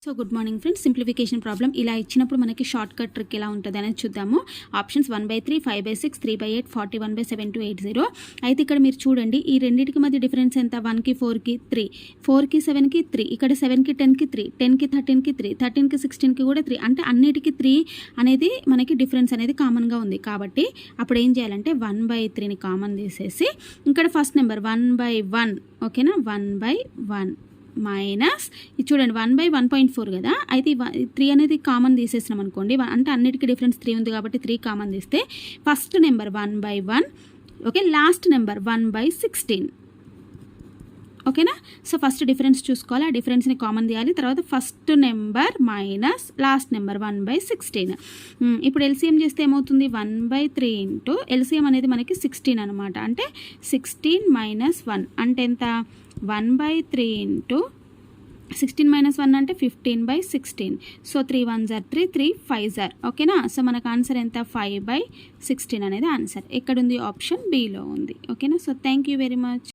So good morning friends, simplification problem ఇలా ఇచ్చినప్పుడు మనకి షార్ట్ కట్ ట్రిక్ ఎలా ఉంటుంది అనేది చూద్దాము. ఆప్షన్స్ 1/3, 5/6, 3/8, 41/7-80. అయితే ఇక్కడ మీరు చూడండి, ఈ రెండింటికి మధ్య డిఫరెన్స్ ఎంత? 1కి 4కి 3, 4కి 7కి 3, ఇక్కడ 7కి 10కి 3, 10కి 13కి 3, 13కి 16కి కూడా 3, అంటే అన్నిటికీ 3 అనేది మనకి డిఫరెన్స్ అనేది కామన్గా ఉంది. కాబట్టి అప్పుడు ఏం చేయాలంటే 1/3ని కామన్ తీసేసి ఇక్కడ ఫస్ట్ నెంబర్ 1/1, ఓకేనా, 1/1 మైనస్ ఇది చూడండి 1/1.4 కదా. అయితే 3 అనేది కామన్ తీసేసినాం అనుకోండి, అంటే అన్నిటికీ డిఫరెన్స్ 3 ఉంది కాబట్టి 3 కామన్ తీస్తే first number 1/1, okay, last number 1/16, ఓకేనా. సో ఫస్ట్ డిఫరెన్స్ చూసుకోవాలి, ఆ డిఫరెన్స్ని కామన్ తీయాలి, తర్వాత first number minus last number 1/16. ఇప్పుడు ఎల్సిఎం చేస్తే ఏమవుతుంది? 1/3 ఇంటూ ఎల్సిఎం అనేది మనకి 16 అనమాట. అంటే 16 - 1 అంటే ఎంత? 1/3 ఇంటూ 16 - 1 అంటే 15/16. So 3 1s are 3, 3 5s are, ఓకేనా. సో మనకు ఆన్సర్ ఎంత? 5/16 అనేది ఆన్సర్. ఎక్కడుంది? ఆప్షన్ బిలో ఉంది, ఓకేనా. So thank you very much.